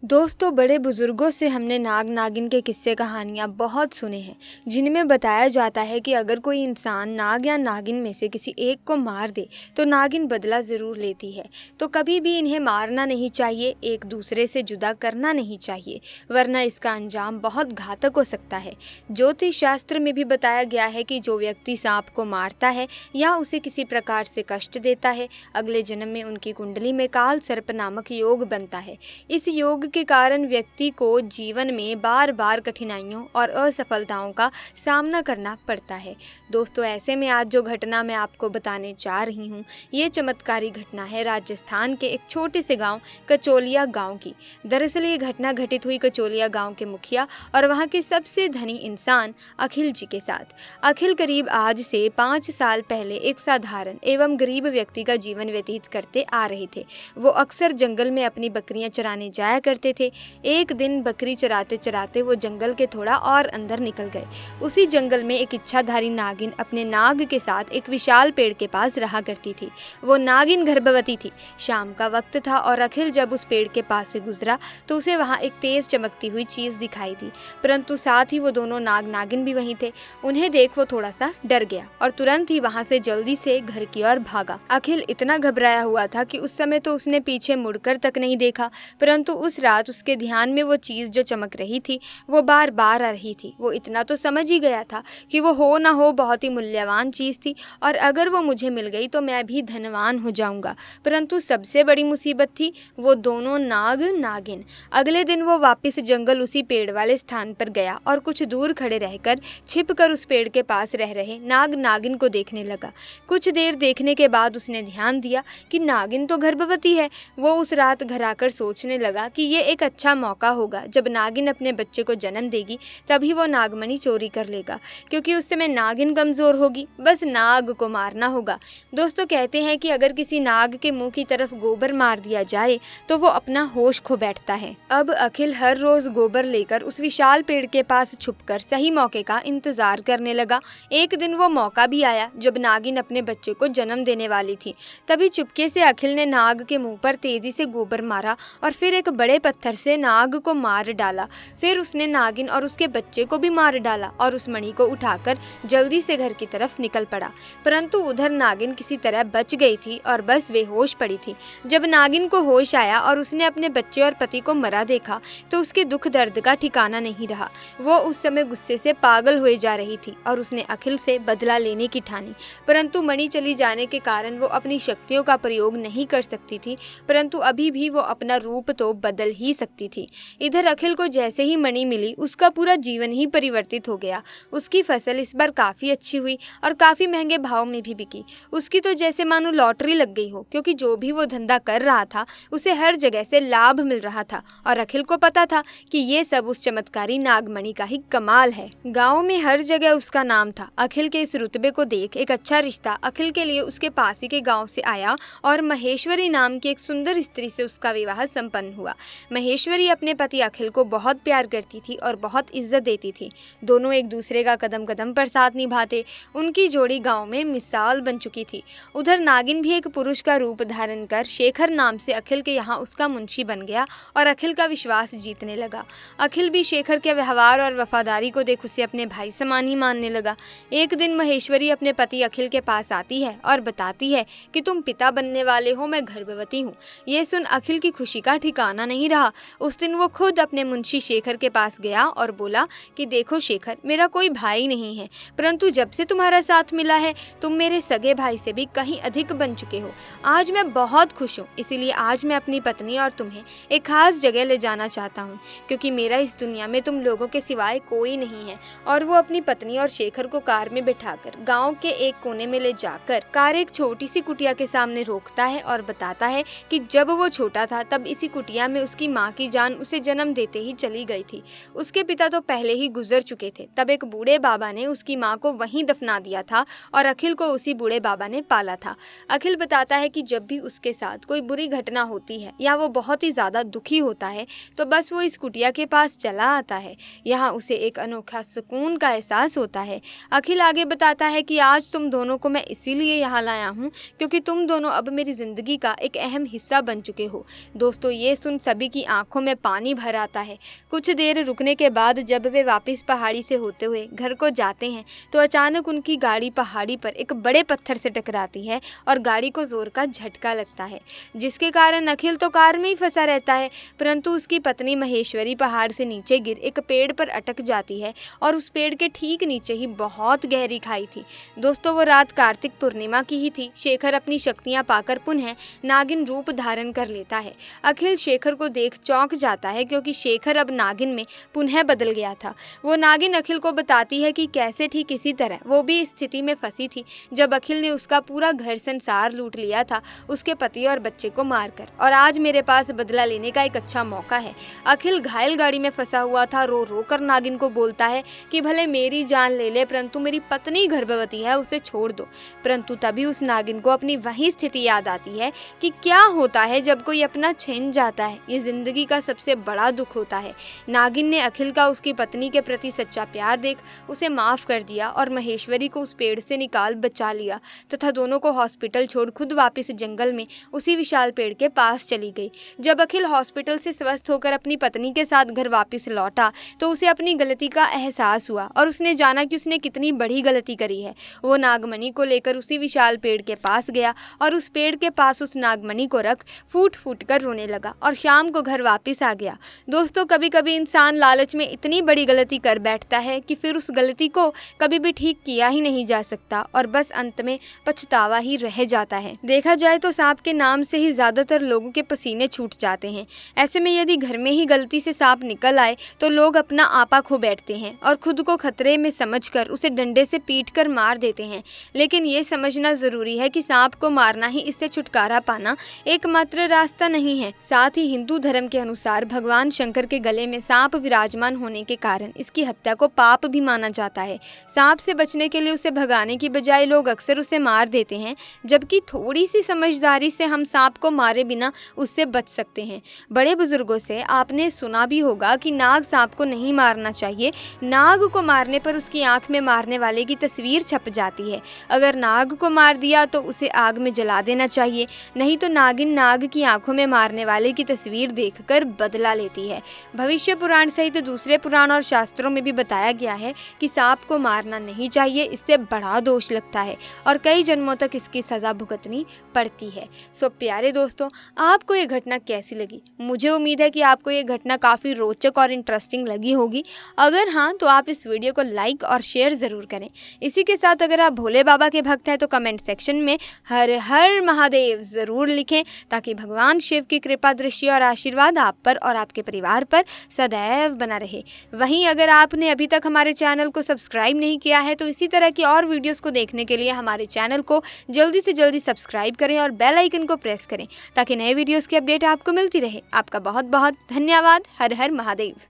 दोस्तों, बड़े बुजुर्गों से हमने नाग नागिन के किस्से कहानियाँ बहुत सुने हैं, जिनमें बताया जाता है कि अगर कोई इंसान नाग या नागिन में से किसी एक को मार दे तो नागिन बदला ज़रूर लेती है। तो कभी भी इन्हें मारना नहीं चाहिए, एक दूसरे से जुदा करना नहीं चाहिए, वरना इसका अंजाम बहुत घातक हो सकता है। ज्योतिष शास्त्र में भी बताया गया है कि जो व्यक्ति सांप को मारता है या उसे किसी प्रकार से कष्ट देता है, अगले जन्म में उनकी कुंडली में काल सर्प नामक योग बनता है। इस योग के कारण व्यक्ति को जीवन में बार बार कठिनाइयों और असफलताओं का सामना करना पड़ता है। दोस्तों, ऐसे में आज जो घटना मैं आपको बताने जा रही हूँ, ये चमत्कारी घटना है राजस्थान के एक छोटे से गांव कचौलिया गांव की। दरअसल ये घटना घटित हुई कचौलिया गांव के मुखिया और वहां के सबसे धनी इंसान अखिल जी के साथ। अखिल करीब आज से 5 साल पहले एक साधारण एवं गरीब व्यक्ति का जीवन व्यतीत करते आ रहे थे। वो अक्सर जंगल में अपनी बकरियां चराने जाया करते थे। एक दिन बकरी चराते चराते वो जंगल के थोड़ा और अंदर निकल गए। उसी जंगल में एक इच्छाधारी नागिन अपने नाग के साथ एक विशाल पेड़ के पास रहा करती थी। वो नागिन गर्भवती थी। शाम का वक्त था और अखिल जब उस पेड़ के पास से गुजरा तो उसे वहाँ एक तेज चमकती हुई चीज दिखाई दी, परंतु साथ ही वो दोनों नाग नागिन भी वहीं थे। उन्हें देख वो थोड़ा सा डर गया और तुरंत ही वहाँ से जल्दी से घर की ओर भागा। अखिल इतना घबराया हुआ था कि उस समय तो उसने पीछे मुड़कर तक नहीं देखा, परंतु उस रात उसके ध्यान में वो चीज़ जो चमक रही थी वो बार बार आ रही थी। वो इतना तो समझ ही गया था कि वो हो ना हो बहुत ही मूल्यवान चीज़ थी और अगर वो मुझे मिल गई तो मैं भी धनवान हो जाऊंगा। परंतु सबसे बड़ी मुसीबत थी वो दोनों नाग नागिन। अगले दिन वो वापस जंगल उसी पेड़ वाले स्थान पर गया और कुछ दूर खड़े रहकर छिपकर उस पेड़ के पास रह रहे नाग नागिन को देखने लगा। कुछ देर देखने के बाद उसने ध्यान दिया कि नागिन तो गर्भवती है। वो उस रात घर आकर सोचने लगा कि ये एक अच्छा मौका होगा, जब नागिन अपने बच्चे को जन्म देगी तभी वो नागमणि चोरी कर लेगा, क्योंकि उस समय नागिन कमजोर होगी। बस नाग को मारना होगा। दोस्तों, कहते हैं कि अगर किसी नाग के मुंह की तरफ गोबर मार दिया जाए तो वो अपना होश खो बैठता है। अब अखिल हर रोज गोबर लेकर उस विशाल पेड़ के पास छुपकर सही मौके का इंतजार करने लगा। एक दिन वो मौका भी आया जब नागिन अपने बच्चे को जन्म देने वाली थी। तभी चुपके से अखिल ने नाग के मुंह पर तेजी से गोबर मारा और फिर एक बड़े पत्थर से नाग को मार डाला। फिर उसने नागिन और उसके बच्चे को भी मार डाला और उस मणि को उठाकर जल्दी से घर की तरफ निकल पड़ा। परंतु उधर नागिन किसी तरह बच गई थी और बस बेहोश पड़ी थी। जब नागिन को होश आया और उसने अपने बच्चे और पति को मरा देखा तो उसके दुख दर्द का ठिकाना नहीं रहा। वो उस समय गुस्से से पागल हुए जा रही थी और उसने अखिल से बदला लेने की ठानी। परंतु मणि चली जाने के कारण वो अपनी शक्तियों का प्रयोग नहीं कर सकती थी, परंतु अभी भी वो अपना रूप तो बदल ही सकती थी। इधर अखिल को जैसे ही मणि मिली उसका पूरा जीवन ही परिवर्तित हो गया। उसकी फसल इस बार काफ़ी अच्छी हुई और काफ़ी महंगे भाव में भी बिकी। उसकी तो जैसे मानो लॉटरी लग गई हो, क्योंकि जो भी वो धंधा कर रहा था उसे हर जगह से लाभ मिल रहा था और अखिल को पता था कि ये सब उस चमत्कारी नागमणि का ही कमाल है। गाँव में हर जगह उसका नाम था। अखिल के इस रुतबे को देख एक अच्छा रिश्ता अखिल के लिए उसके पास ही के गाँव से आया और महेश्वरी नाम की एक सुंदर स्त्री से उसका विवाह संपन्न हुआ। महेश्वरी अपने पति अखिल को बहुत प्यार करती थी और बहुत इज्जत देती थी। दोनों एक दूसरे का कदम कदम पर साथ निभाते। उनकी जोड़ी गांव में मिसाल बन चुकी थी। उधर नागिन भी एक पुरुष का रूप धारण कर शेखर नाम से अखिल के यहाँ उसका मुंशी बन गया और अखिल का विश्वास जीतने लगा। अखिल भी शेखर के व्यवहार और वफादारी को देख उसे अपने भाई समान ही मानने लगा। एक दिन महेश्वरी अपने पति अखिल के पास आती है और बताती है कि तुम पिता बनने वाले हो, मैं गर्भवती हूँ। ये सुन अखिल की खुशी का ठिकाना नहीं रहा। उस दिन वो खुद अपने मुंशी शेखर के पास गया और बोला कि देखो शेखर, मेरा कोई भाई नहीं है, परंतु जब से तुम्हारा साथ मिला है तुम मेरे सगे भाई से भी कहीं अधिक बन चुके हो। आज मैं बहुत खुश हूँ, इसीलिए आज मैं अपनी पत्नी और तुम्हें एक खास जगह ले जाना चाहता हूँ, क्योंकि मेरा इस दुनिया में तुम लोगों के सिवाय कोई नहीं है। और वो अपनी पत्नी और शेखर को कार में बिठाकर गाँव के एक कोने में ले जाकर कार एक छोटी सी कुटिया के सामने रोकता है और बताता है कि जब वो छोटा था तब इसी कुटिया में उसकी माँ की जान उसे जन्म देते ही चली गई थी। उसके पिता तो पहले ही गुजर चुके थे। तब एक बूढ़े बाबा ने उसकी माँ को वहीं दफना दिया था और अखिल को उसी बूढ़े बाबा ने पाला था। अखिल बताता है कि जब भी उसके साथ कोई बुरी घटना होती है या वो बहुत ही ज़्यादा दुखी होता है तो बस वो इस कुटिया के पास चला आता है। यहाँ उसे एक अनोखा सुकून का एहसास होता है। अखिल आगे बताता है कि आज तुम दोनों को मैं इसीलिए यहाँ लाया हूँ क्योंकि तुम दोनों अब मेरी ज़िंदगी का एक अहम हिस्सा बन चुके हो। दोस्तों, ये सुन सभी की आंखों में पानी भर आता है। कुछ देर रुकने के बाद जब वे वापस पहाड़ी से होते हुए घर को जाते हैं तो अचानक उनकी गाड़ी पहाड़ी पर एक बड़े पत्थर से टकराती है और गाड़ी को जोर का झटका लगता है, जिसके कारण अखिल तो कार में ही फंसा रहता है, परंतु उसकी पत्नी महेश्वरी पहाड़ से नीचे गिर एक पेड़ पर अटक जाती है और उस पेड़ के ठीक नीचे ही बहुत गहरी खाई थी। दोस्तों, वो रात कार्तिक पूर्णिमा की ही थी। शेखर अपनी शक्तियां पाकर पुनः नागिन रूप धारण कर लेता है। अखिल शेखर को देख चौंक जाता है क्योंकि शेखर अब नागिन में पुनः बदल गया था। वो नागिन अखिल को बताती है कि कैसे ठीक इसी तरह वो भी इस स्थिति में फंसी थी जब अखिल ने उसका पूरा घर संसार लूट लिया था, उसके पति और बच्चे को मारकर, और आज मेरे पास बदला लेने का एक अच्छा मौका है। अखिल घायल गाड़ी में फंसा हुआ था, रो रो कर नागिन को बोलता है कि भले मेरी जान ले ले परंतु मेरी पत्नी गर्भवती है, उसे छोड़ दो। परंतु तभी उस नागिन को अपनी वही स्थिति याद आती है कि क्या होता है जब कोई अपना छिन जाता है। ये जिंदगी का सबसे बड़ा दुख होता है। नागिन ने अखिल का उसकी पत्नी के प्रति सच्चा प्यार देख उसे माफ कर दिया और महेश्वरी को उस पेड़ से निकाल बचा लिया तथा दोनों को हॉस्पिटल छोड़ खुद वापस जंगल में उसी विशाल पेड़ के पास चली गई। जब अखिल हॉस्पिटल से स्वस्थ होकर अपनी पत्नी के साथ घर वापस लौटा तो उसे अपनी गलती का एहसास हुआ और उसने जाना कि उसने कितनी बड़ी गलती करी है। वो नागमणि को लेकर उसी विशाल पेड़ के पास गया और उस पेड़ के पास उस नागमणि को रख फूट फूट कर रोने लगा और शाम को घर वापस आ गया। दोस्तों, कभी कभी इंसान लालच में इतनी बड़ी गलती कर बैठता है कि फिर उस गलती को कभी भी ठीक किया ही नहीं जा सकता और बस अंत में पछतावा ही रह जाता है। देखा जाए तो सांप के नाम से ही ज्यादातर लोगों के पसीने छूट जाते हैं। ऐसे में यदि घर में ही गलती से सांप निकल आए तो लोग अपना आपा खो बैठते हैं और खुद को खतरे में समझकर उसे डंडे से पीट कर मार देते हैं। लेकिन ये समझना जरूरी है कि सांप को मारना ही इससे छुटकारा पाना एकमात्र रास्ता नहीं है। साथ ही हिंदू धर्म के अनुसार भगवान शंकर के गले में सांप विराजमान होने के कारण इसकी हत्या को पाप भी माना जाता है। सांप से बचने के लिए उसे भगाने की बजाय लोग अक्सर उसे मार देते हैं, जबकि थोड़ी सी समझदारी से हम सांप को मारे बिना उससे बच सकते हैं। बड़े बुजुर्गों से आपने सुना भी होगा कि नाग सांप को नहीं मारना चाहिए। नाग को मारने पर उसकी आंख में मारने वाले की तस्वीर छप जाती है। अगर नाग को मार दिया तो उसे आग में जला देना चाहिए, नहीं तो नागिन नाग की आंखों में मारने वाले की तस्वीर देखकर बदला लेती है। भविष्य पुराण सहित दूसरे पुराण और शास्त्रों में भी बताया गया है कि सांप को मारना नहीं चाहिए, इससे बड़ा दोष लगता है और कई जन्मों तक इसकी सजा भुगतनी पड़ती है। सो प्यारे दोस्तों, आपको ये घटना कैसी लगी? मुझे उम्मीद है कि आपको ये घटना काफ़ी रोचक और इंटरेस्टिंग लगी होगी। अगर हाँ तो आप इस वीडियो को लाइक और शेयर ज़रूर करें। इसी के साथ अगर आप भोले बाबा के भक्त हैं तो कमेंट सेक्शन में हर हर महादेव ज़रूर लिखें ताकि भगवान शिव की कृपा दृष्टि और आशीर्वाद आप पर और आपके परिवार पर सदैव बना रहे। वहीं अगर आपने अभी तक हमारे चैनल को सब्सक्राइब नहीं किया है तो इसी तरह की और वीडियोस को देखने के लिए हमारे चैनल को जल्दी से जल्दी सब्सक्राइब करें और बेल आइकन को प्रेस करें ताकि नए वीडियोस की अपडेट आपको मिलती रहे। आपका बहुत बहुत धन्यवाद। हर हर महादेव।